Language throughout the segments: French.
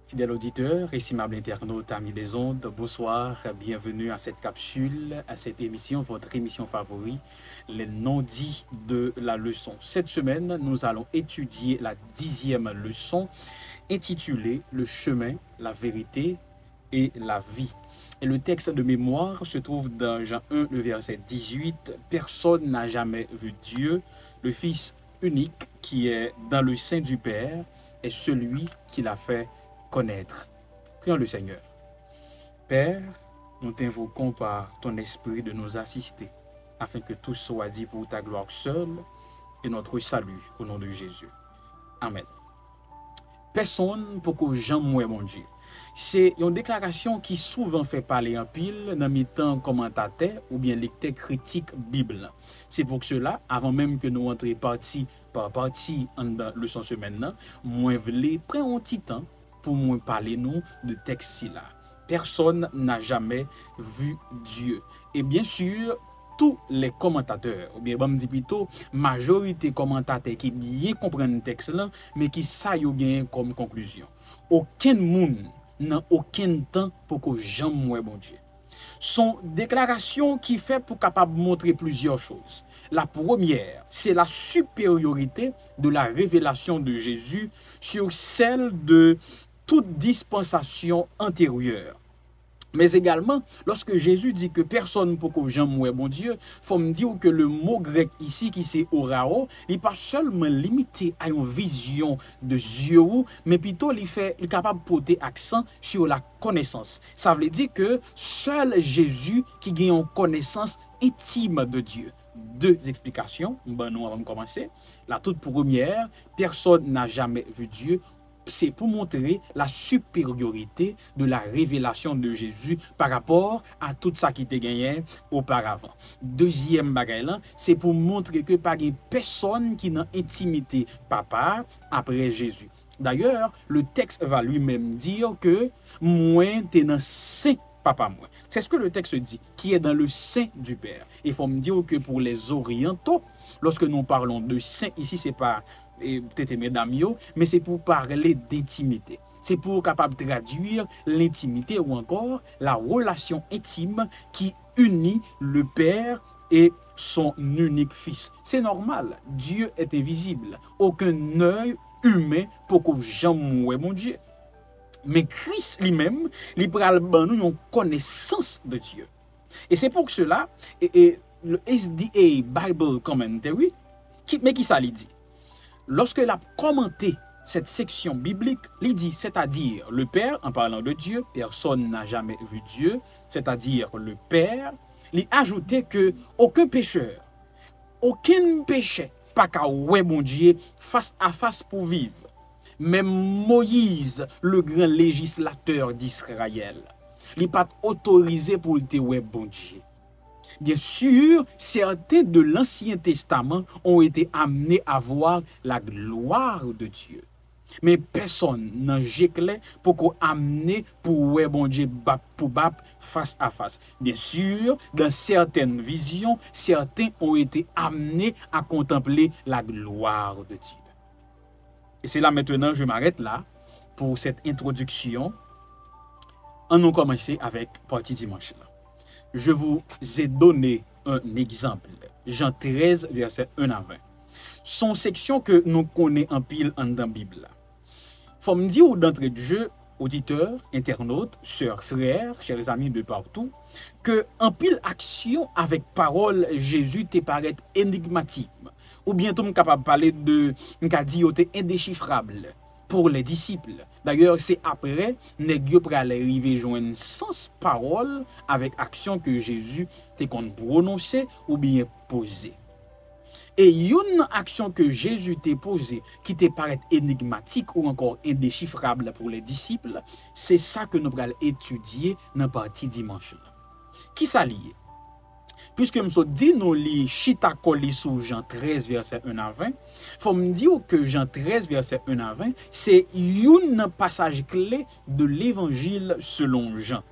Fidèles auditeurs, estimables internautes, amis des ondes, bonsoir, bienvenue à cette capsule, à cette émission, votre émission favorite, les non-dits de la leçon. Cette semaine, nous allons étudier la 10e leçon intitulée « Le chemin, la vérité et la vie ». Et le texte de mémoire se trouve dans Jean 1, le verset 18. « Personne n'a jamais vu Dieu, le Fils unique qui est dans le sein du Père est celui qui l'a fait connaître. » Prions le Seigneur. Père, nous t'invoquons par ton esprit de nous assister, afin que tout soit dit pour ta gloire seule et notre salut au nom de Jésus. Amen. Personne pour que j'aime mon Dieu. C'est une déclaration qui souvent fait parler en pile dans mes temps commentateurs ou bien lecteurs critiques Bible. C'est pour cela, avant même que nous entrions partie par partie dans le leçon semaine, moi voulais prendre un petit temps pour moi parler nous de texte là. Personne n'a jamais vu Dieu. Et bien sûr, tous les commentateurs, ou bien bon dit plutôt majorité commentateurs qui bien comprennent le texte là, mais qui ça yo gagne comme conclusion. Aucun monde n'a aucun temps pour que j'aime moi bon Dieu. Son déclaration qui fait pour capable montrer plusieurs choses. La première, c'est la supériorité de la révélation de Jésus sur celle de toute dispensation antérieure. Mais également, lorsque Jésus dit que personne ne peut que j'aime bon Dieu, il faut me dire que le mot grec ici, qui c'est orao, il n'est pas seulement limité à une vision de Dieu, mais plutôt il est capable de porter accent sur la connaissance. Ça veut dire que seul Jésus qui gagne une connaissance intime de Dieu. Deux explications, ben nous allons commencer. La toute première, personne n'a jamais vu Dieu. C'est pour montrer la supériorité de la révélation de Jésus par rapport à tout ça qui était gagné auparavant. Deuxième bagaille, c'est pour montrer que pas de personne qui n'a intimité papa après Jésus. D'ailleurs, le texte va lui-même dire que moi t'es dans sein papa moi. C'est ce que le texte dit, qui est dans le sein du Père. Il faut me dire que pour les orientaux, lorsque nous parlons de sein, ici c'est pas peut-être mesdames, mais c'est pour parler d'intimité. C'est pour capable de traduire l'intimité ou encore la relation intime qui unit le Père et son unique Fils. C'est normal, Dieu est invisible. Aucun œil humain pour que jamais mon Dieu. Mais Christ lui-même, il pral ban nous une connaissance de Dieu. Et c'est pour cela, et le SDA Bible Commentary, mais qui ça lui dit? Lorsque il a commenté cette section biblique, il dit, c'est-à-dire le Père, en parlant de Dieu, personne n'a jamais vu Dieu, c'est-à-dire le Père, il ajoutait que aucun pécheur, aucun péché, pas qu'à ouais mon Dieu, face à face pour vivre. Même Moïse, le grand législateur d'Israël, il n'est pas autorisé pour te ouais bon Dieu. Bien sûr, certains de l'Ancien Testament ont été amenés à voir la gloire de Dieu. Mais personne n'a jéclé pour qu'on amène pour ouais bon Dieu pour bap face à face. Bien sûr, dans certaines visions, certains ont été amenés à contempler la gloire de Dieu. Et c'est là maintenant, je m'arrête là pour cette introduction. On nous commencer avec partie dimanche là. Je vous ai donné un exemple. Jean 13, verset 1 à 20. Son section que nous connaissons en pile dans la Bible. Faut me dire d'entrée de jeu, auditeurs, internautes, sœurs, frères, chers amis de partout, que en pile action avec parole, Jésus te paraît énigmatique. Ou bientôt capable de parler de indéchiffrable pour les disciples. D'ailleurs, c'est après, nèg yo pral arriver joindre sens parole avec action que Jésus te kon prononcer ou bien poser. Et une action que Jésus t'a posée qui te paraît énigmatique ou encore indéchiffrable pour les disciples, c'est ça que nous allons étudier dans la partie dimanche. Qui ça lié? puisque je dit nous li chita koli sous Jean 13 verset 1 à 20, faut me dire que Jean 13 verset 1 à 20, c'est un passage clé de l'évangile selon Jean,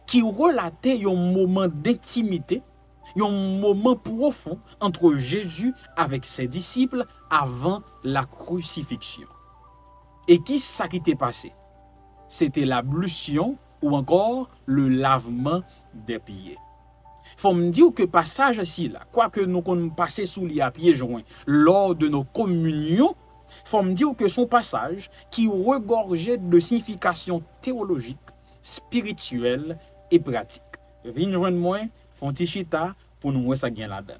qui relatait un moment d'intimité, un moment profond entre Jésus avec ses disciples avant la crucifixion. Et qui ça qui était passé? C'était l'ablution ou encore le lavement des pieds. Faut me dire que passage ici là, quoique nous qu'on passé sous les pieds joints lors de nos communions, faut me dire que son passage qui regorgeait de signification théologique, spirituelle et pratique. Viens joindre moi, font chita pour nous voir ça gain là-dedans.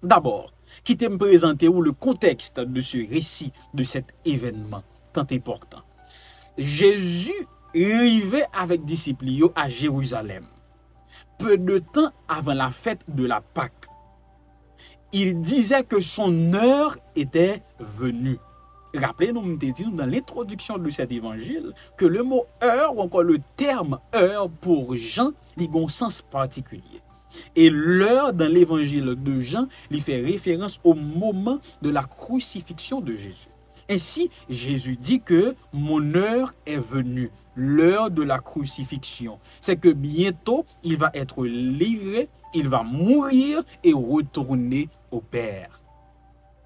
D'abord, qui me présenter le contexte de ce récit de cet événement tant important. Jésus arrivait avec disciples à Jérusalem, peu de temps avant la fête de la Pâque. Il disait que son heure était venue. Rappelez-nous, nous dit dans l'introduction de cet évangile que le mot heure ou encore le terme heure pour Jean, il a un sens particulier. Et l'heure dans l'évangile de Jean, il fait référence au moment de la crucifixion de Jésus. Ainsi, Jésus dit que mon heure est venue, l'heure de la crucifixion. C'est que bientôt, il va être livré, il va mourir et retourner au Père.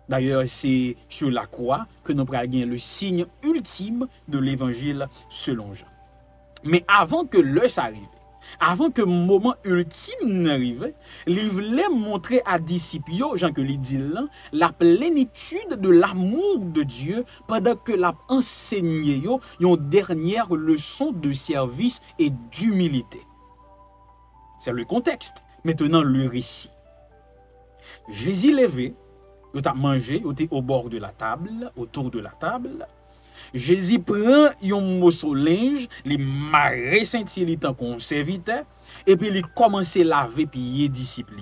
D'ailleurs, c'est sur la croix que nous prenons le signe ultime de l'évangile selon Jean. Mais avant que l'heure s'arrive, avant que le moment ultime n'arrive, il voulait montrer à disciples, Jean que lui dit là, la plénitude de l'amour de Dieu pendant que l'a enseigné une dernière leçon de service et d'humilité. C'est le contexte. Maintenant, le récit. Jésus levé, il a mangé, il était au bord de la table, autour de la table. Jésus prend un morceau de linge, il marre Saint-Hilaire tant qu'on serviteur, et puis il commence à laver pieds disciples.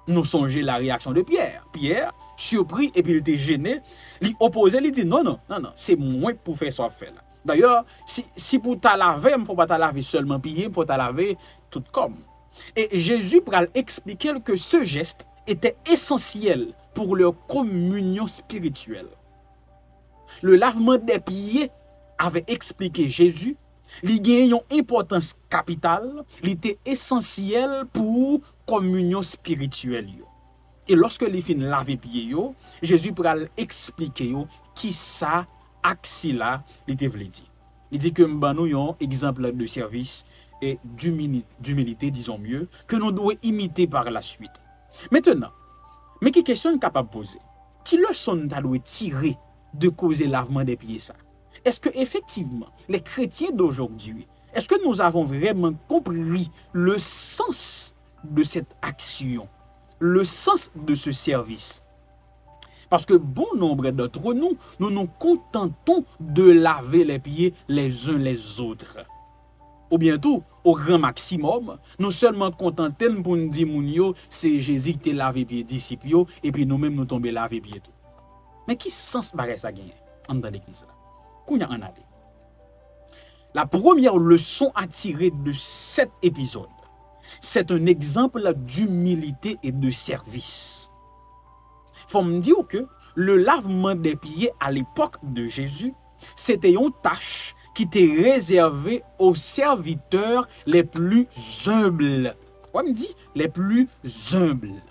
Nous songeons la réaction de Pierre. Pierre, surpris, et puis il était gêné, il opposé, il dit non, c'est moi pour faire ça faire. D'ailleurs, si pour ta laver, il ne faut pas ta laver seulement pieds, il faut ta laver tout comme. Et Jésus pour expliquer que ce geste était essentiel pour leur communion spirituelle. Le lavement des pieds avait expliqué Jésus, il a une importance capitale, il était essentiel pour communion spirituelle. Et lorsque il finit laver pieds, Jésus pourra expliquer qui ça axila il te voulait dire. Il dit que nous avons un exemple de service et d'humilité, disons mieux, que nous devons imiter par la suite. Maintenant, mais qui question capable de poser? Qui leçon nous doit tirer de causer lavement des pieds ça? Est-ce que effectivement les chrétiens d'aujourd'hui, est-ce que nous avons vraiment compris le sens de cette action, le sens de ce service? Parce que bon nombre d'entre nous, nous nous contentons de laver les pieds les uns les autres. Ou bientôt, au grand maximum, nous seulement contentons pour nous dire c'est Jésus qui t'a lavé pieds disciples et puis nous-mêmes nous tombons laver pieds tout. Mais qui sens paraît ça gagner dans l'église là? Qu'on y a en aller. La première leçon à tirer de cet épisode, c'est un exemple d'humilité et de service. Faut me dire que le lavement des pieds à l'époque de Jésus, c'était une tâche qui était réservée aux serviteurs les plus humbles. On me dit les plus humbles.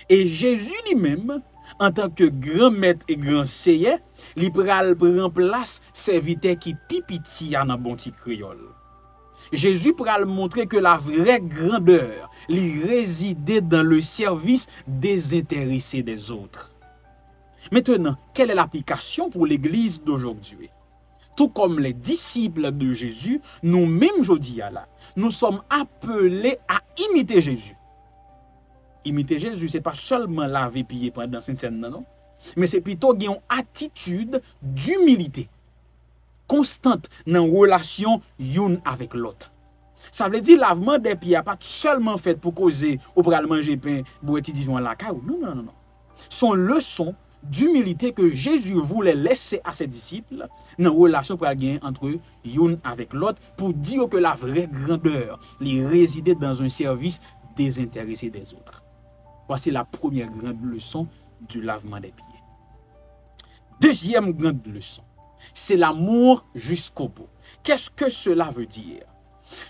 Et Jésus lui-même, en tant que grand maître et grand seigneur, il prend place serviteur qui pipiti en un bon petit créole. Jésus pral montrer que la vraie grandeur lui résidait dans le service désintéressé des autres. Maintenant, quelle est l'application pour l'Église d'aujourd'hui? Tout comme les disciples de Jésus, nous-mêmes, aujourd'hui, nous sommes appelés à imiter Jésus. Imiter Jésus, ce n'est pas seulement laver pieds pendant cette scène, non? Mais c'est plutôt une attitude d'humilité constante dans la relation l'une avec l'autre. Ça veut dire lavement des pieds n'est pas seulement fait pour causer ou pour aller manger pain, boire divin à la caille. Non. Son leçon d'humilité que Jésus voulait laisser à ses disciples dans la relation pour gagner entre eux, l'une avec l'autre, pour dire que la vraie grandeur les résidait dans un service désintéressé des autres. Voici la première grande leçon du lavement des pieds. Deuxième grande leçon, c'est l'amour jusqu'au bout. Qu'est-ce que cela veut dire?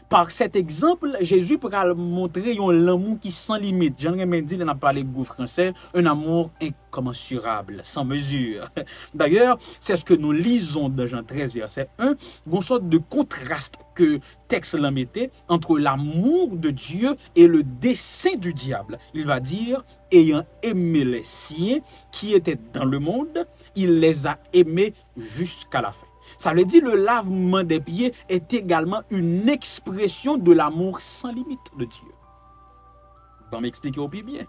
Par cet exemple, Jésus pourra montrer un amour qui sans limite. J'aimerais même dire, on a parlé de français, un amour incommensurable, sans mesure. D'ailleurs, c'est ce que nous lisons dans Jean 13, verset 1, une sorte de contraste que texte l'en mettait entre l'amour de Dieu et le dessein du diable. Il va dire, ayant aimé les siens qui étaient dans le monde, il les a aimés jusqu'à la fin. Ça veut dire le lavement des pieds est également une expression de l'amour sans limite de Dieu. Bon, m'expliquer au plus bien.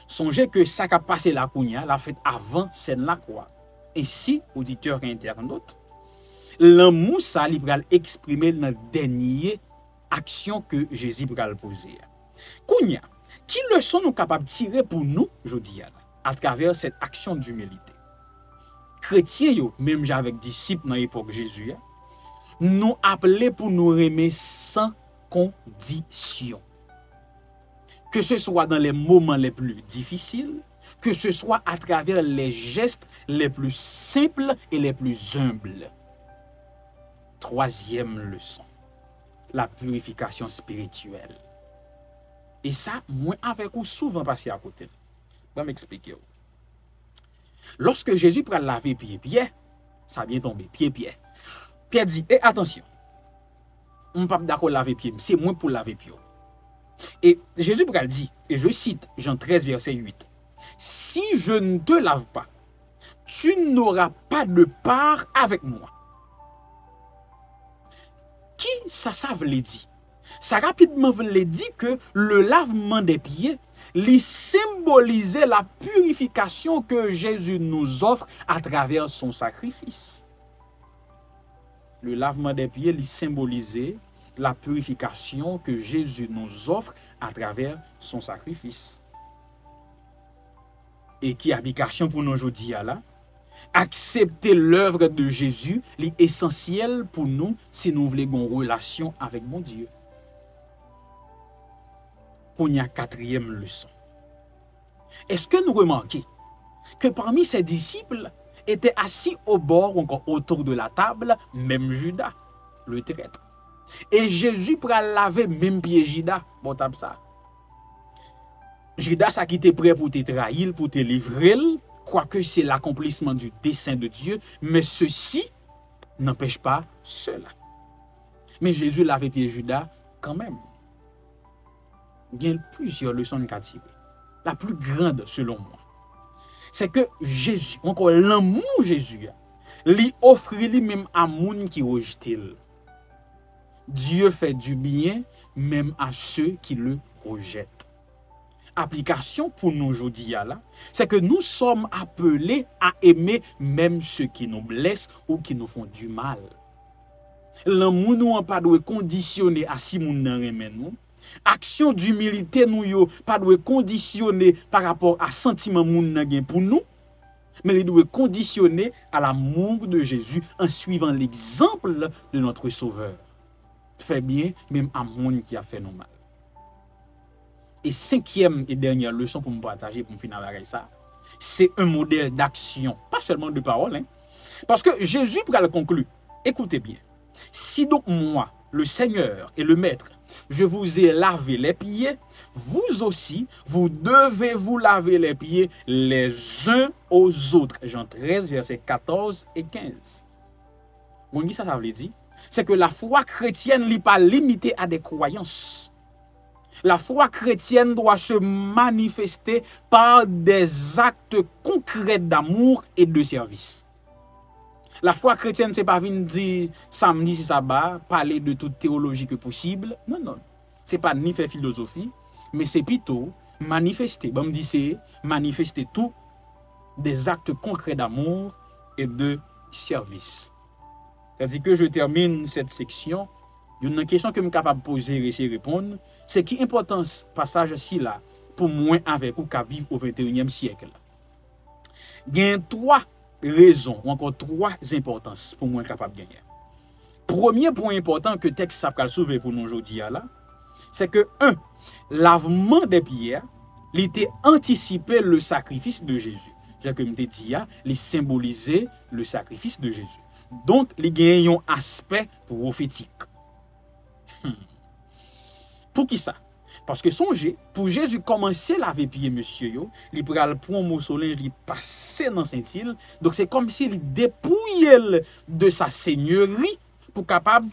Songez que ça qui a passé la Kounia, l'a fait avant scène la croix. Et si, auditeur et internaute, l'amour ça li pral exprimer dans la dernière action que Jésus pral poser. Kounia, qui leçon nous capable de tirer pour nous, je dis à travers cette action d'humilité? Chrétiens, même avec disciples dans l'époque de Jésus, nous appelés pour nous aimer sans condition. Que ce soit dans les moments les plus difficiles, que ce soit à travers les gestes les plus simples et les plus humbles. Troisième leçon, la purification spirituelle. Et ça, moi avec vous souvent passé à côté. Je vais m'expliquer. Lorsque Jésus prend laver pied, ça vient tomber, pied. Pierre dit, attention, on ne peut pas d'accord laver pied, c'est moi pour laver pied. Et Jésus dit, et je cite Jean 13, verset 8, si je ne te lave pas, tu n'auras pas de part avec moi. Qui ça veut dire? Ça rapidement veut dire que le lavement des pieds lui symbolisait la purification que Jésus nous offre à travers son sacrifice. Le lavement des pieds lui symbolisait la purification que Jésus nous offre à travers son sacrifice. Et qui application pour nous aujourd'hui là? Accepter l'œuvre de Jésus est essentiel pour nous si nous voulons une relation avec mon Dieu. On y a quatrième leçon. Est-ce que nous remarquons que parmi ses disciples étaient assis au bord ou encore autour de la table, même Judas, le traître. Et Jésus pour laver même pied Judas, bon table ça. Judas a quitté prêt pour te trahir, pour te livrer, quoique c'est l'accomplissement du dessein de Dieu, mais ceci n'empêche pas cela. Mais Jésus lavait pied Judas quand même. Il y a plusieurs leçons à tirer. La plus grande, selon moi, c'est que Jésus, encore l'amour Jésus, lui offre lui-même à moun qui rejette. Dieu fait du bien même à ceux qui le rejettent. Application pour nous aujourd'hui, c'est que nous sommes appelés à aimer même ceux qui nous blessent ou qui nous font du mal. L'amour nous n'a pas de conditionner à si moun nan remen nous. Action d'humilité nous yo pas doit conditionner par rapport à sentiment moun nan gen pour nous, mais il doit conditionner à l'amour de Jésus en suivant l'exemple de notre Sauveur. Fait bien même à moun qui a fait nous mal. Et cinquième et dernière leçon pour me partager pour me finir avec ça, c'est un modèle d'action, pas seulement de parole, hein? Parce que Jésus pour le conclure. Écoutez bien. Si donc moi, le Seigneur et le Maître, je vous ai lavé les pieds, vous aussi, vous devez vous laver les pieds les uns aux autres. Jean 13, versets 14 et 15. Bon, ça veut dire, c'est que la foi chrétienne n'est pas limitée à des croyances. La foi chrétienne doit se manifester par des actes concrets d'amour et de service. La foi chrétienne, c'est pas venir dire samedi c'est sabbat, parler de toute théologie que possible. Non, non. C'est pas ni faire philosophie, mais c'est plutôt manifester. Bon, me dit c'est manifester tout des actes concrets d'amour et de service. C'est-à-dire que je termine cette section. Une question que je suis capable de poser et de répondre, c'est qui importance passage ci là pour moi avec ou qui vivre au 21e siècle. Il y a trois raisons ou encore trois importances pour moi capable de gagner. Premier point important que texte ça va soulever pour nous aujourd'hui là, c'est que, un, lavement des pierres, il était anticipé le sacrifice de Jésus. J'ai comme te dit, il symbolisait le sacrifice de Jésus. Donc, il y a un aspect prophétique. Pour qui ça? Parce que songez, pour Jésus commencer à laver pied monsieur yo, il pral prendre un morceau linge, il passer dans Saint-Il. Donc c'est comme s'il dépouillait de sa seigneurie pour capable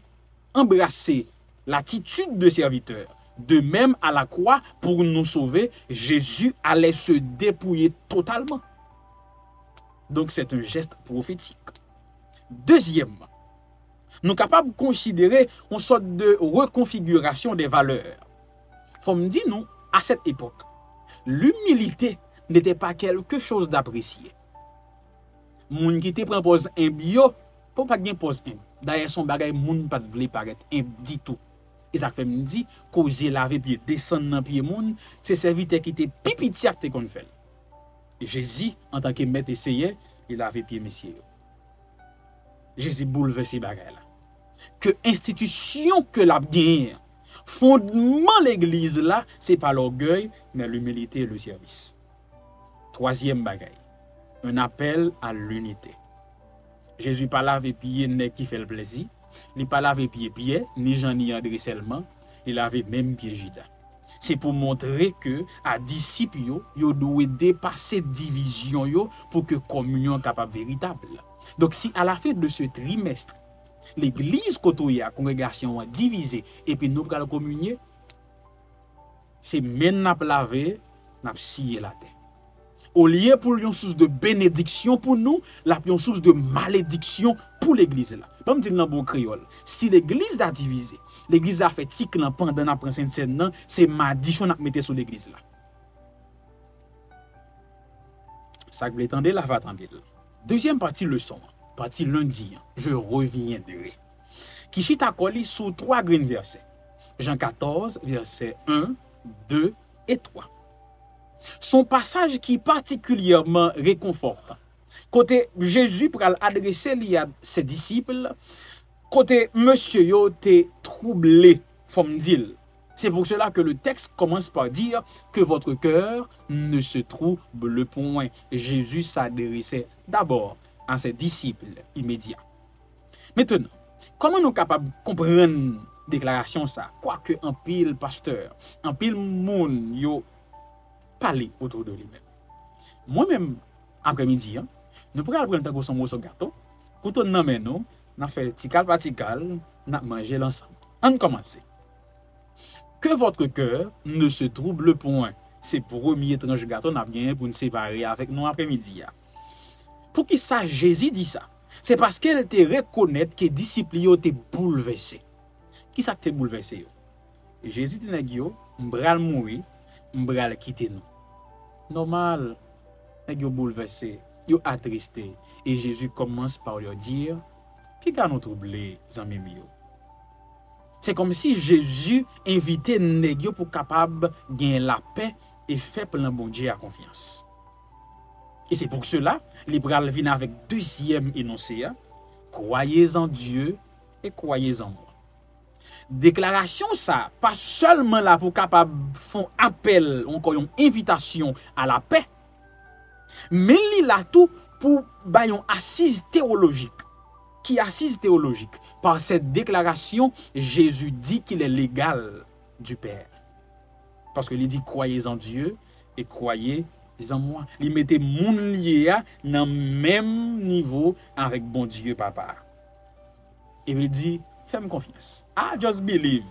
embrasser l'attitude de serviteur. De même à la croix, pour nous sauver, Jésus allait se dépouiller totalement. Donc c'est un geste prophétique. Deuxièmement, nous sommes capables de considérer une sorte de reconfiguration des valeurs. Faut me dire, nous, à cette époque, l'humilité n'était pas quelque chose d'apprécié. Moun qui te propose un bio, pour pas bien pose un. D'ailleurs, son bagay, moun pas vle paraître un dit tout. Et ça fait me dit, causer laver pied, descendre dans pied moun, c'est serviteur qui te pipi tiak qu'on fait. Et Jésus, en tant que maître essayé, il avait pied messieurs. Jésus bouleversé bagay là. Que institution que la gagne, fondement l'église là, c'est pas l'orgueil, mais l'humilité et le service. Troisième bagaille, un appel à l'unité. Jésus pas lavé pied nèg qui fait le plaisir, il pas lavé pied Pierre, ni Jean ni André seulement, il avait même pied Judas. C'est pour montrer que à disciples yo doit dépasser division yo pour que communion capable véritable. Donc si à la fin de ce trimestre l'église côté la congrégation divisée et puis nous allons communier, c'est même n'a laver, n'a scier la terre. Au lieu pour une source de bénédiction pour nous, la une source de malédiction pour l'église là. Comme dit dans bon créole, si l'église a divisé, l'église a fait tic pendant la prince scène, c'est malédiction n'a mettre sur l'église là. Ça que vous attendez là, va attendre. Deuxième partie leçon. Partie lundi, je reviendrai. Qui chita collé sous 3 grands versets. Jean 14, versets 1, 2 et 3. Son passage qui est particulièrement réconfortant. Côté Jésus pour adresser à ses disciples, côté monsieur yo te troublé, faut me dire. C'est pour cela que le texte commence par dire que votre cœur ne se trouble point. Jésus s'adressait d'abord à ses disciples immédiats. Maintenant, comment nous sommes capables de comprendre déclaration ça? Quoique un pile pasteur, un pile monde yo parler autour de lui-même. Moi-même, après-midi, nous pourrions prendre son morceau gâteau, pour tout nous, nous fait tical par tical, nous manger l'ensemble. On commence. Que votre cœur ne se trouble point. C'est pour premier étrange gâteau, nous avons bien pour nous séparer avec nous après-midi. Pour qui ça, Jésus dit ça? C'est parce qu'elle te reconnaît que les disciples étaient bouleversés. Qui ça te bouleversé? Jésus dit, m'bral mourir, m'bral quitter nous. Normal, nèg yo bouleversé, yo attristé. Et Jésus commence par leur dire, puis quand nous troublés, amis yo. C'est comme si Jésus invitait nèg yo pour capable gagner la paix et faire plein bon Dieu à confiance. Et c'est pour cela, l'Ibral vient avec deuxième énoncé, croyez en Dieu et croyez en moi. Déclaration ça, pas seulement là pour capable font appel, encore une invitation à la paix, mais il a tout pour une assise théologique. Qui assise théologique? Par cette déclaration, Jésus dit qu'il est l'égal du Père. Parce qu'il dit croyez en Dieu et croyez en moi. Il mettait mon lié dans le même niveau avec bon Dieu papa. Et il dit fais-moi confiance. I just believe.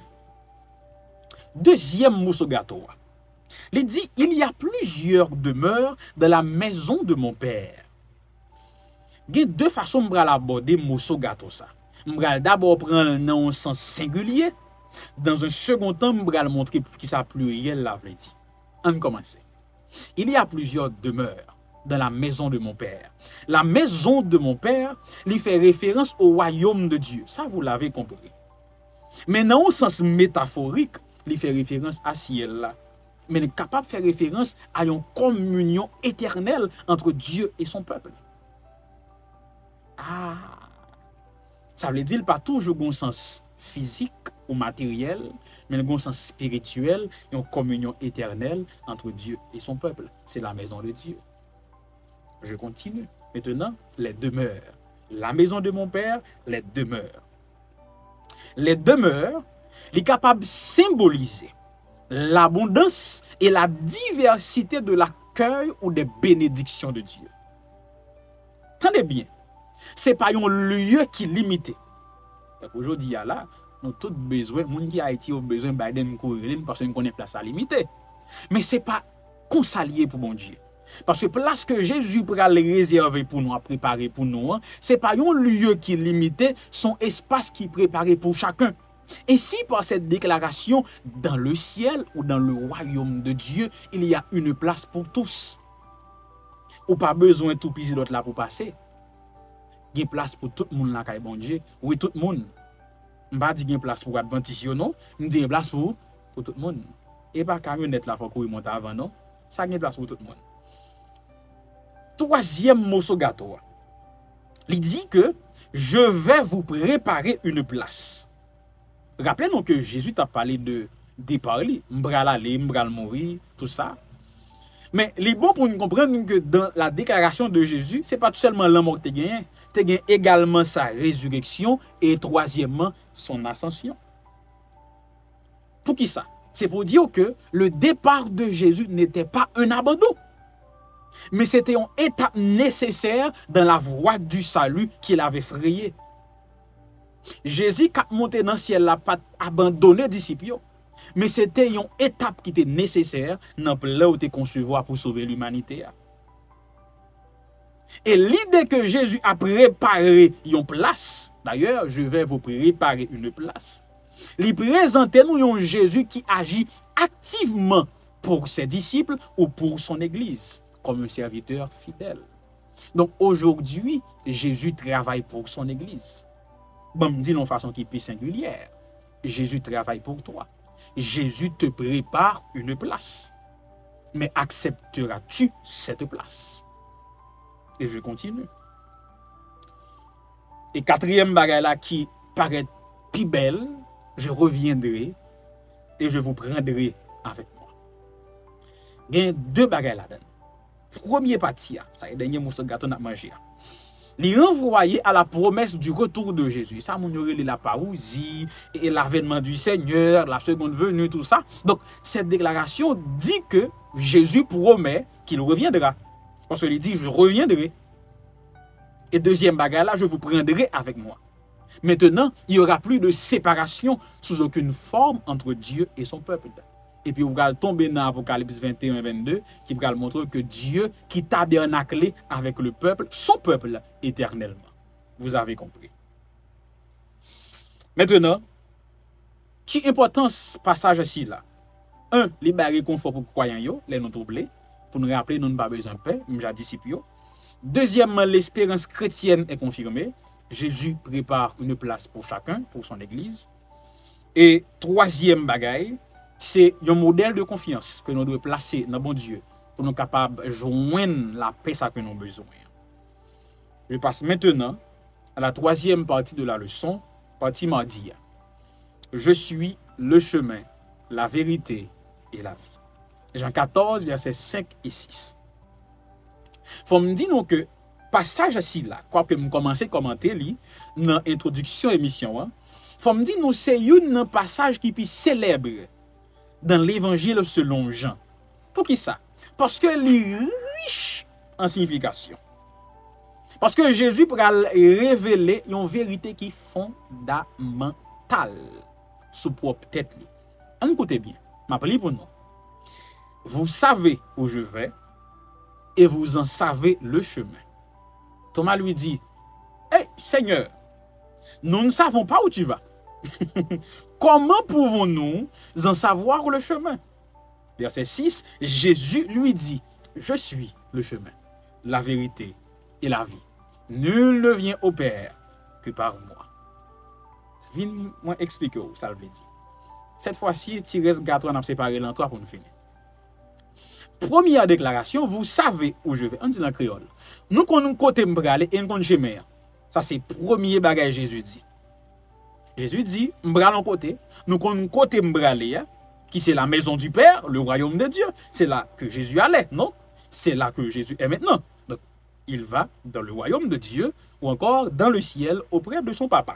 Deuxième morceau gâteau. Il dit il y a plusieurs demeures dans la maison de mon père. Il y a deux façons de aborder morceau gâteau ça. Je vais d'abord prendre dans un sens singulier. Dans un second temps, je vais montrer qui ça pluriel la veut dire. On commence. Il y a plusieurs demeures dans la maison de mon père. La maison de mon père, il fait référence au royaume de Dieu. Ça, vous l'avez compris. Mais dans un sens métaphorique, il fait référence à ciel là. Mais il est capable de faire référence à une communion éternelle entre Dieu et son peuple. Ah, ça veut dire pas toujours un sens physique ou matériel, mais un sens spirituel, une communion éternelle entre Dieu et son peuple. C'est la maison de Dieu. Je continue. Maintenant, les demeures. La maison de mon Père, les demeures. Les demeures, les capables de symboliser l'abondance et la diversité de l'accueil ou des bénédictions de Dieu. Tenez bien, ce n'est pas un lieu qui est limité. Aujourd'hui, là, nous avons tous besoin, les gens qui ont Haïti ont besoin de Biden parce qu'on connaît place à limiter. Mais ce n'est pas consalié pour mon Dieu. Parce que place que Jésus pourra les réserver pour nous, à préparer pour nous, ce n'est pas un lieu qui est limité, son espace qui est préparé pour chacun. Ainsi, par cette déclaration, dans le ciel ou dans le royaume de Dieu, il y a une place pour tous. Ou pas besoin de tout piser d'autre là pour passer. Il y a une place pour tout le monde là, bon Dieu. Oui, tout le monde. Je ne dis pas qu'il y a une place pour Adventiste, non. Je dis une place pour tout le monde. Et pas camionnette là, il faut qu'on monte avant, non. Ça y a une place pour tout le monde. Troisième mot sur gâteau. Il dit que je vais vous préparer une place. Rappelez-nous que Jésus t'a parlé de départ, m'bral aller, m'bral mourir, tout ça. Mais il est bon pour nous comprendre que dans la déclaration de Jésus, ce n'est pas tout seulement la mort que tu as gagné également sa résurrection et troisièmement son ascension. Pour qui ça? C'est pour dire que le départ de Jésus n'était pas un abandon, mais c'était une étape nécessaire dans la voie du salut qu'il avait frayée. Jésus, qui a monté dans le ciel, n'a pas abandonné les disciples, mais c'était une étape qui était nécessaire dans le plan où tu concevoir pour sauver l'humanité. Et l'idée que Jésus a préparé une place, d'ailleurs, je vais vous préparer une place. Il présente nous un Jésus qui agit activement pour ses disciples ou pour son Église, comme un serviteur fidèle. Donc aujourd'hui, Jésus travaille pour son Église. Bon, me dit de façon qui est plus singulière. Jésus travaille pour toi. Jésus te prépare une place. Mais accepteras-tu cette place? Et je continue. Et quatrième bagage là qui paraît plus belle, je reviendrai et je vous prendrai avec moi. Il y a deux bagages là-dedans. Premier partie, ça y est, dernier morceau de gâteau n'a mangé. Il renvoyé à la promesse du retour de Jésus. Ça, mon la parousie, et l'avènement du Seigneur, la seconde venue, tout ça. Donc, cette déclaration dit que Jésus promet qu'il reviendra. Parce qu'il dit, je reviendrai. Et deuxième bagarre là, je vous prendrai avec moi. Maintenant, il n'y aura plus de séparation sous aucune forme entre Dieu et son peuple. Et puis, vous allez tomber dans Apocalypse 21 et 22, qui va montrer que Dieu qui tabernaclé avec le peuple, son peuple, éternellement. Vous avez compris. Maintenant, qui importance passage ici là? Un, libérer confort pour les croyants, les non troublés, pour nous rappeler nous n'avons pas besoin de paix, nous avons disciples. Deuxièmement, l'espérance chrétienne est confirmée. Jésus prépare une place pour chacun, pour son Église. Et troisième bagaille, c'est un modèle de confiance que nous devons placer dans bon Dieu pour nous capables de joindre la paix que nous avons besoin. Je passe maintenant à la troisième partie de la leçon, partie mardi. Je suis le chemin, la vérité et la vie. Jean 14, versets 5 et 6. Il faut me dire que passage ici là, quoi que je commence à commenter dans l'introduction de l'émission, il faut me dire que c'est un passage qui est célèbre dans l'évangile selon Jean. Pour qui ça? Parce que est riche en signification. Parce que Jésus pourra révéler une vérité qui est fondamentale sous propre tête. Écoutez bien, m'appelez pour nous. Vous savez où je vais et vous en savez le chemin. Thomas lui dit, hey, Seigneur, nous ne savons pas où tu vas. Comment pouvons-nous en savoir le chemin? Verset 6, Jésus lui dit, je suis le chemin, la vérité et la vie. Nul ne vient au Père que par moi. Viens expliquer où ça veut dire. Cette fois-ci, tu restes gâteau, on a séparé l'entrée pour nous finir. Première déclaration, vous savez où je vais. On dit dans le créole. Nous, quand nous côté m'brale et nous chemin. Ça, c'est le premier bagage Jésus dit. Jésus dit, m'bral en côté, nous connaissons côté m'bralé, qui c'est la maison du Père, le royaume de Dieu. C'est là que Jésus allait, non? C'est là que Jésus est maintenant. Donc, il va dans le royaume de Dieu ou encore dans le ciel auprès de son papa.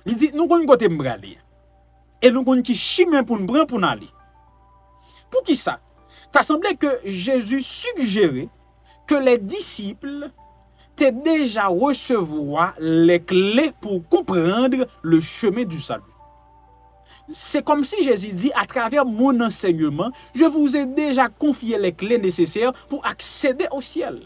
Il dit, nous connaissons côté m'bralé. Et nous connaissons qui chemin pour nous prendre pour nous aller. Pour qui ça? Ça semblait que Jésus suggérait que les disciples t'aient déjà recevoir les clés pour comprendre le chemin du salut. C'est comme si Jésus dit, à travers mon enseignement, je vous ai déjà confié les clés nécessaires pour accéder au ciel.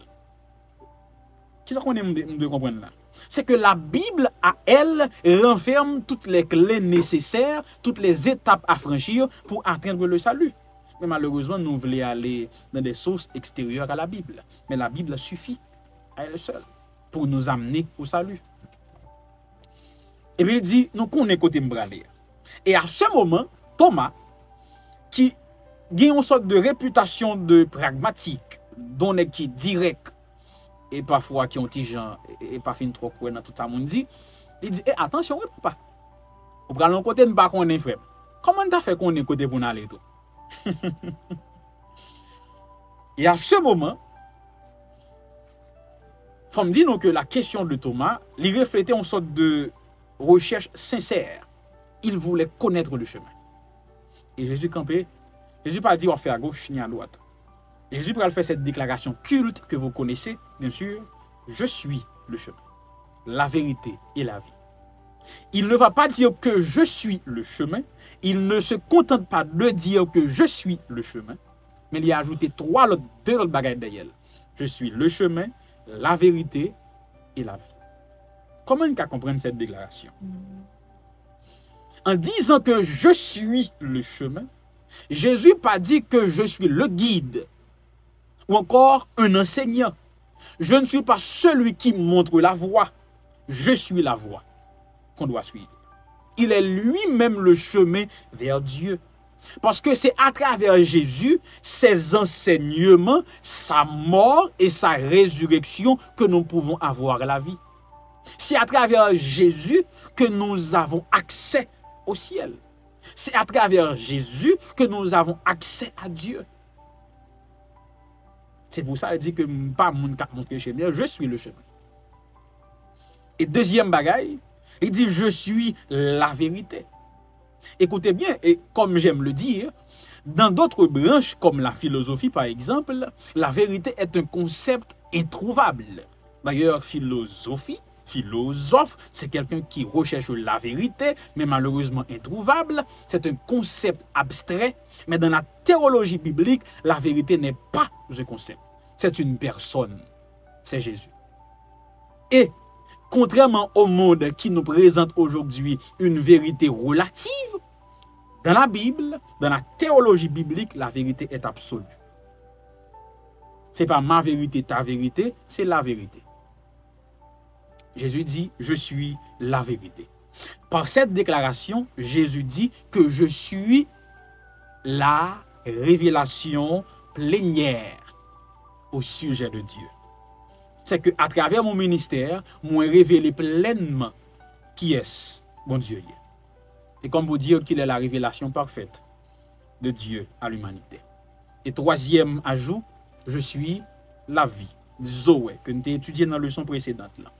Qu'est-ce qu'on aime de comprendre là? C'est que la Bible, à elle, renferme toutes les clés nécessaires, toutes les étapes à franchir pour atteindre le salut. Mais malheureusement, nous voulons aller dans des sources extérieures à la Bible. Mais la Bible suffit à elle seule pour nous amener au salut. Et puis il dit, nous connaissons côté m'bralé. Et à ce moment, Thomas, qui a une sorte de réputation de pragmatique, dont est qui direct, et parfois qui ont petit gens, et pas fin trop quoi dans tout ça, il dit, attention, papa. Ou pral côté nous pas connaît frère. Comment t'as fait qu'on est côté pour nous aller tout? Et à ce moment, il faut me dire que la question de Thomas, il reflétait une sorte de recherche sincère. Il voulait connaître le chemin. Et Jésus campé, Jésus pas dit on fait à gauche ni à droite. Jésus va faire cette déclaration culte que vous connaissez, bien sûr, je suis le chemin, la vérité et la vie. Il ne va pas dire que je suis le chemin, il ne se contente pas de dire que je suis le chemin, mais il y a ajouté deux autres bagages derrière. Je suis le chemin, la vérité et la vie. Comment on peut comprendre cette déclaration? En disant que je suis le chemin, Jésus n'a pas dit que je suis le guide ou encore un enseignant. Je ne suis pas celui qui montre la voie. Je suis la voie qu'on doit suivre. Il est lui-même le chemin vers Dieu. Parce que c'est à travers Jésus, ses enseignements, sa mort et sa résurrection que nous pouvons avoir la vie. C'est à travers Jésus que nous avons accès au ciel. C'est à travers Jésus que nous avons accès à Dieu. C'est pour ça qu'il dit que pas mon cap montre le chemin, je suis le chemin. Et deuxième bagaille, il dit je suis la vérité. Écoutez bien, et comme j'aime le dire, dans d'autres branches comme la philosophie par exemple, la vérité est un concept introuvable. D'ailleurs, philosophe, c'est quelqu'un qui recherche la vérité, mais malheureusement introuvable. C'est un concept abstrait, mais dans la théologie biblique, la vérité n'est pas un concept. C'est une personne. C'est Jésus. Et, contrairement au monde qui nous présente aujourd'hui une vérité relative, dans la Bible, dans la théologie biblique, la vérité est absolue. Ce n'est pas ma vérité, ta vérité, c'est la vérité. Jésus dit, je suis la vérité. Par cette déclaration, Jésus dit que je suis la révélation plénière au sujet de Dieu. C'est qu'à travers mon ministère, moi révélé pleinement qui est mon Dieu. Et comme vous dire qu'il est la révélation parfaite de Dieu à l'humanité. Et troisième ajout, je suis la vie, Zoé, que nous avons étudié dans la leçon précédente. Là.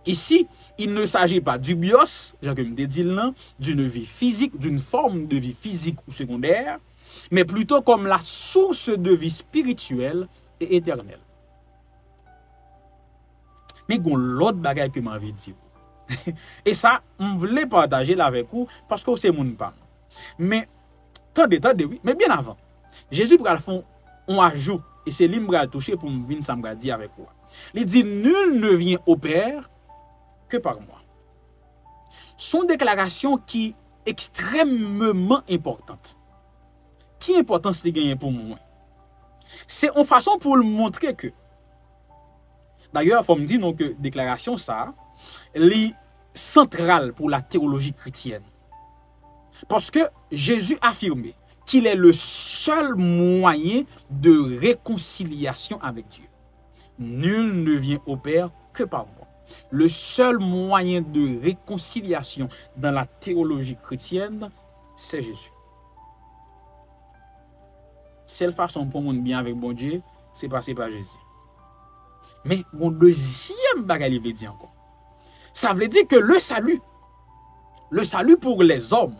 Ici, il ne s'agit pas du bios, d'une vie physique, d'une forme de vie physique ou secondaire, mais plutôt comme la source de vie spirituelle et éternelle. Mais il y a l'autre bagage que je m'avais dit. Et ça, je voulais partager avec vous parce que c'est mon femme. Mais, attendez, oui, mais bien avant, Jésus pral font on ajoute, et c'est lui qui va toucher pour me venir ça me dire avec vous. Il dit, nul ne vient au Père que par moi. Son déclaration qui est extrêmement importante. Qui importance les gagne pour moi? C'est une façon pour le montrer que. D'ailleurs, il faut me dire donc, que déclaration ça, est centrale pour la théologie chrétienne. Parce que Jésus a affirmé qu'il est le seul moyen de réconciliation avec Dieu. Nul ne vient au Père que par moi. Le seul moyen de réconciliation dans la théologie chrétienne, c'est Jésus. Seule façon pour monde bien avec bon Dieu, c'est passer par Jésus. Mais mon deuxième bagage, il veut dire encore. Ça veut dire que le salut pour les hommes,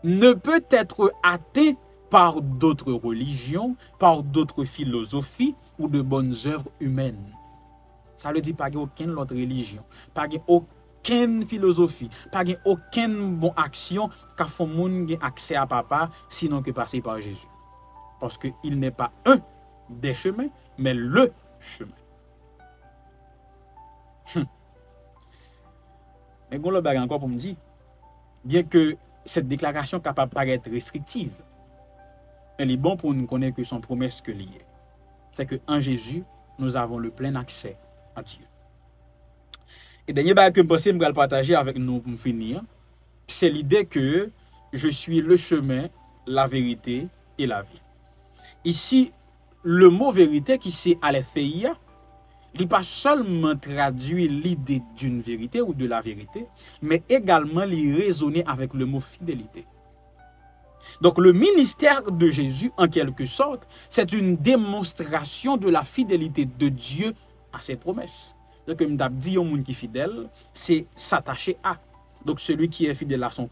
ne peut être atteint par d'autres religions, par d'autres philosophies ou de bonnes œuvres humaines. Ça veut dire pas aucune autre religion, pas aucune philosophie, pas aucune bonne action qu'a fait moun gen accès à papa sinon que passer par Jésus. Parce qu'il n'est pas un des chemins, mais le chemin. Mais bon, le bagage encore pour me dire, bien que cette déclaration capable de paraître restrictive, elle est bon pour nous connaître que son promesse que liée. C'est qu'en Jésus, nous avons le plein accès à Dieu. Et dernier bagage que je pense que je vais partager avec nous pour finir, c'est l'idée que je suis le chemin, la vérité et la vie. Ici, le mot vérité qui c'est aletheia, il n'est pas seulement traduit l'idée d'une vérité ou de la vérité, mais également il résonne avec le mot fidélité. Donc le ministère de Jésus, en quelque sorte, c'est une démonstration de la fidélité de Dieu à ses promesses. Donc comme d'hab dit, un monde qui est fidèle, c'est s'attacher à. Donc celui qui est fidèle à son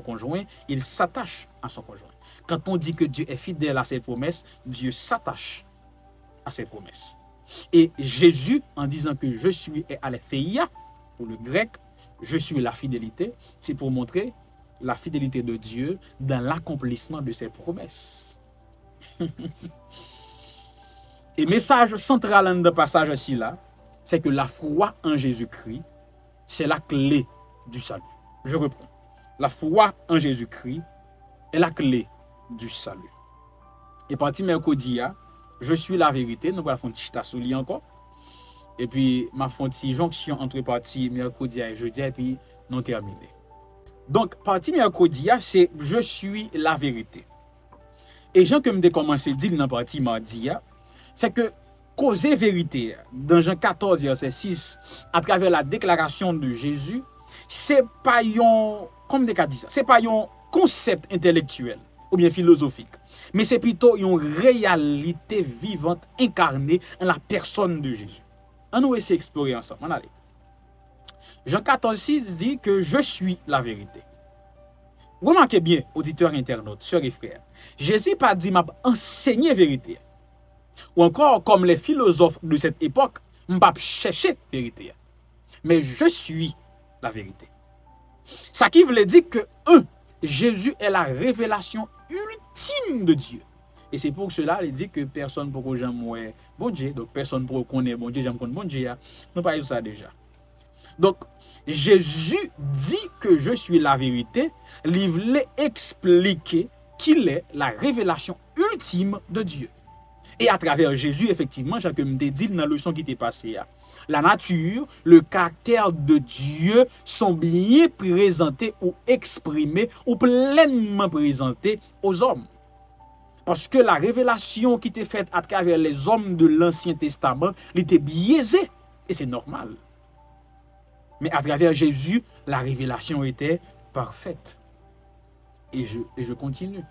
conjoint, il s'attache à son conjoint. Quand on dit que Dieu est fidèle à ses promesses, Dieu s'attache à ses promesses. Et Jésus, en disant que je suis aletheia, pour le grec, je suis la fidélité, c'est pour montrer la fidélité de Dieu dans l'accomplissement de ses promesses. Et message central dans le passage ici là, c'est que la foi en Jésus-Christ, c'est la clé du salut. Je reprends. La foi en Jésus-Christ est la clé du salut. Et parti mercredi, je suis la vérité. Nous allons faire un petit chita encore. Et puis, ma font une jonction entre partie mercredi et jeudi, et puis nous terminons. Donc, partie mercredi, c'est je suis la vérité. Et Jean, comme j'ai commencé à dire dans la partie mardi, c'est que causer vérité, dans Jean 14, verset 6, à travers la déclaration de Jésus, c'est pas un, comme des cas dit ça, c'est pas un concept intellectuel ou bien philosophique, mais c'est plutôt une réalité vivante incarnée en la personne de Jésus. On nous essaie d'explorer ensemble. Allez. Jean 14, 6 dit que je suis la vérité. Remarquez bien, auditeurs internautes, sœurs et frères, Jésus n'a pas dit m'a enseigné vérité. Ou encore, comme les philosophes de cette époque, je ne vais pas chercher la vérité. Mais je suis la vérité. Ça qui veut dire que, Jésus est la révélation ultime de Dieu. Et c'est pour cela qu'il dit que personne ne peut jamais bon Dieu. Donc personne ne peut connaître bon Dieu, j'aime connaître bon Dieu. Nous parlons de ça déjà. Donc, Jésus dit que je suis la vérité. Il voulait expliquer qu'il est la révélation ultime de Dieu. Et à travers Jésus, effectivement, j'ai dit dans la leçon qui était passée, la nature, le caractère de Dieu sont bien présentés ou exprimés ou pleinement présentés aux hommes. Parce que la révélation qui était faite à travers les hommes de l'Ancien Testament, elle était biaisée. Et c'est normal. Mais à travers Jésus, la révélation était parfaite. Et je continue.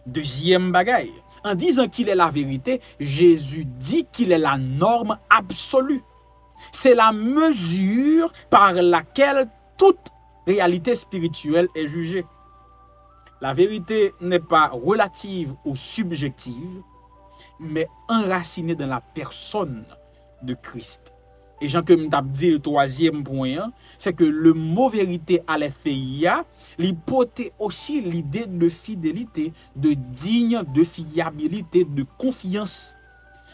Deuxième bagaille. En disant qu'il est la vérité, Jésus dit qu'il est la norme absolue. C'est la mesure par laquelle toute réalité spirituelle est jugée. La vérité n'est pas relative ou subjective, mais enracinée dans la personne de Christ. Et Jean que m't'a dit le troisième point, c'est que le mot vérité aletheia, il porte aussi l'idée de fidélité, de digne, de fiabilité, de confiance.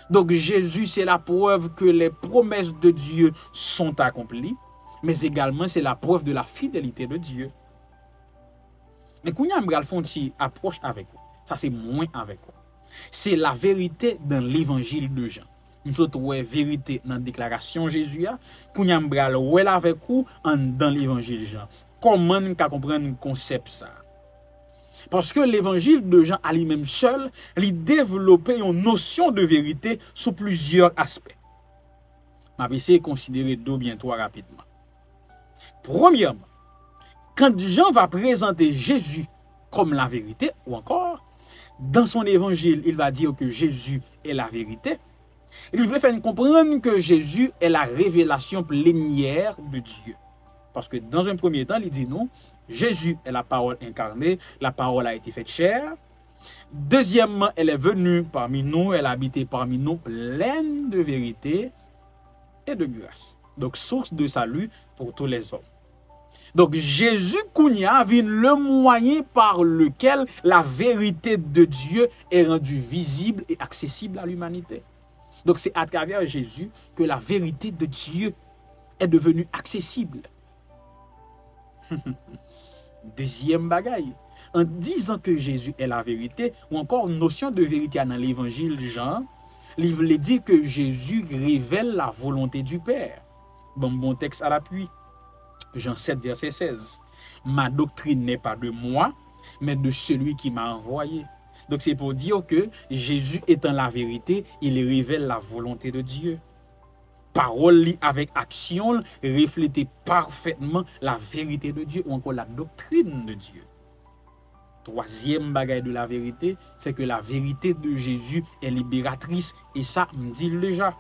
Donc Jésus, c'est la preuve que les promesses de Dieu sont accomplies, mais également c'est la preuve de la fidélité de Dieu. Mais quand on a une approche avec vous, ça c'est moins avec vous. C'est la vérité dans l'évangile de Jean. Nous autres ouais vérité dans la déclaration de Jésus, quand on a ouais avec vous dans l'évangile de Jean. Comment on comprendre le concept ça? Parce que l'évangile de Jean à lui-même seul, il développait une notion de vérité sous plusieurs aspects. Je vais essayer de considérer deux bien trois rapidement. Premièrement, quand Jean va présenter Jésus comme la vérité, ou encore, dans son évangile, il va dire que Jésus est la vérité. Il veut faire comprendre que Jésus est la révélation plénière de Dieu. Parce que dans un premier temps, il dit non, Jésus est la parole incarnée, la parole a été faite chair. Deuxièmement, elle est venue parmi nous, elle a habité parmi nous, pleine de vérité et de grâce. Donc, source de salut pour tous les hommes. Donc, Jésus Kounia vient le moyen par lequel la vérité de Dieu est rendue visible et accessible à l'humanité. Donc, c'est à travers Jésus que la vérité de Dieu est devenue accessible. Deuxième bagaille, en disant que Jésus est la vérité, ou encore notion de vérité dans l'évangile Jean, il veut dire que Jésus révèle la volonté du Père. Bon texte à l'appui. Jean 7, verset 16. Ma doctrine n'est pas de moi, mais de celui qui m'a envoyé. Donc c'est pour dire que Jésus étant la vérité, il révèle la volonté de Dieu. Parole avec action reflète parfaitement la vérité de Dieu ou encore la doctrine de Dieu. Troisième bagaille de la vérité, c'est que la vérité de Jésus est libératrice et ça me dit déjà.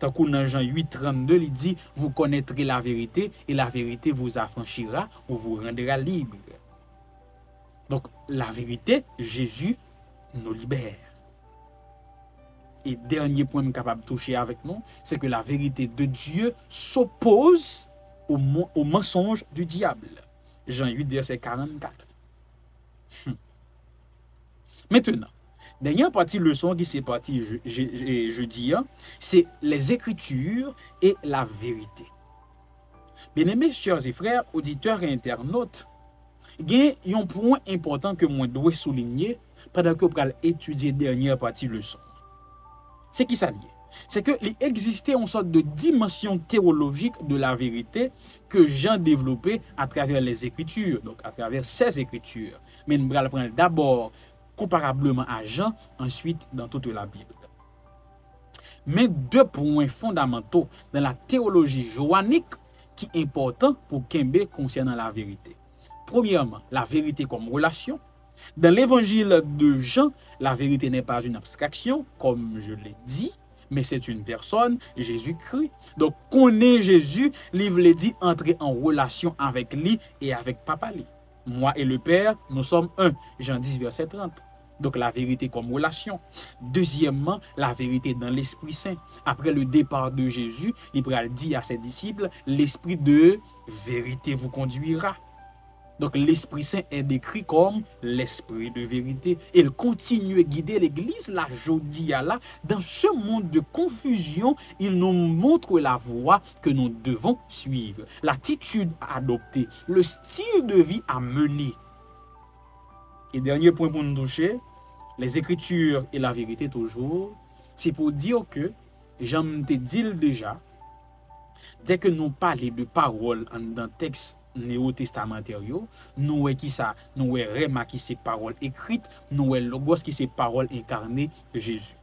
Tant qu'on dans Jean 8, 32, il dit, vous connaîtrez la vérité et la vérité vous affranchira ou vous rendra libre. Donc la vérité, Jésus nous libère. Et dernier point que je suis capable de toucher avec nous, c'est que la vérité de Dieu s'oppose au mensonge du diable. Jean 8, verset 44. Maintenant, dernière partie leçon qui s'est partie jeudi, c'est les Écritures et la vérité. Bien-aimés, chers et frères, auditeurs et internautes, il y a un point important que moi dois souligner pendant que je vais étudier la dernière partie leçon. C'est qui ça lié? C'est qu'il existait une sorte de dimension théologique de la vérité que Jean développait à travers les Écritures, donc à travers ses Écritures. Mais nous allons prendre d'abord comparablement à Jean, ensuite dans toute la Bible. Mais deux points fondamentaux dans la théologie joannique qui est important pour Kembe concernant la vérité. Premièrement, la vérité comme relation. Dans l'évangile de Jean, la vérité n'est pas une abstraction, comme je l'ai dit, mais c'est une personne, Jésus-Christ. Donc, connaître Jésus, l'Ivre le dit, entrer en relation avec lui et avec Papa lui. Moi et le Père, nous sommes un. Jean 10, verset 30. Donc, la vérité comme relation. Deuxièmement, la vérité dans l'Esprit Saint. Après le départ de Jésus, il dit à ses disciples, l'Esprit de vérité vous conduira. Donc l'Esprit Saint est décrit comme l'Esprit de vérité. Il continue à guider l'Église, la jodia là, dans ce monde de confusion, il nous montre la voie que nous devons suivre, l'attitude à adopter, le style de vie à mener. Et dernier point pour nous toucher, les Écritures et la vérité toujours, c'est pour dire que, j'en te dis déjà, dès que nous parlons de paroles dans texte néo-testamentaire, nous voyons qui ça, nous voyons Réma qui c'est parole écrite, nous voyons Logos qui c'est parole incarnée de Jésus.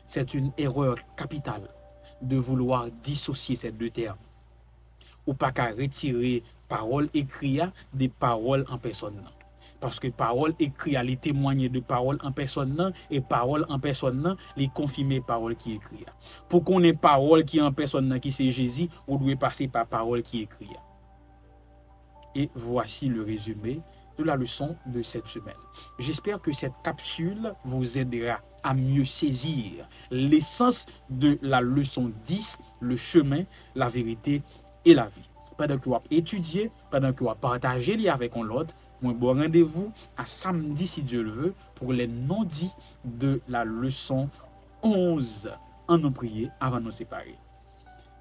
C'est une erreur capitale de vouloir dissocier ces deux termes. Ou pas qu'à retirer parole écrite des paroles en personne. Parce que parole écrite, elle témoigne de parole en personne et parole en personne, les confirmer parole qui écrit. Pour qu'on ait parole qui en personne qui c'est Jésus, on doit passer par parole qui écrit. Et voici le résumé de la leçon de cette semaine. J'espère que cette capsule vous aidera à mieux saisir l'essence de la leçon 10, le chemin, la vérité et la vie. Pendant que vous étudiez, pendant que vous partagez avec l'autre, moi bon rendez-vous à samedi si Dieu le veut pour les non-dits de la leçon 11. En nous prier avant de nous séparer.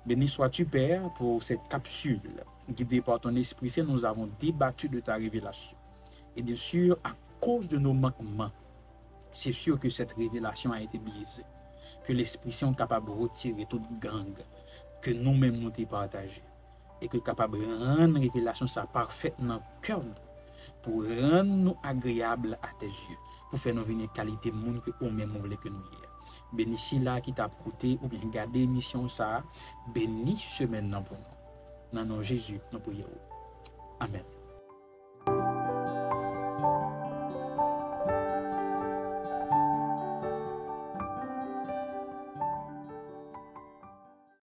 Béni sois-tu Père pour cette capsule. Guidé par ton Esprit Saint, nous avons débattu de ta révélation. Et bien sûr, à cause de nos manquements, c'est sûr que cette révélation a été biaisée. Que l'Esprit Saint est capable de retirer toute gang que nous-mêmes nous t'ai partagé. Et que capable de rendre la révélation ça parfaite dans le cœur pour rendre nous agréables à tes yeux. Pour faire nous venir qualité monde que nous-mêmes nous voulons que nous ayons. béni si là qui t'a écouté ou bien regardé émission ça, béni semaine pour nous. Dans le nom de Jésus, nous prions. Amen.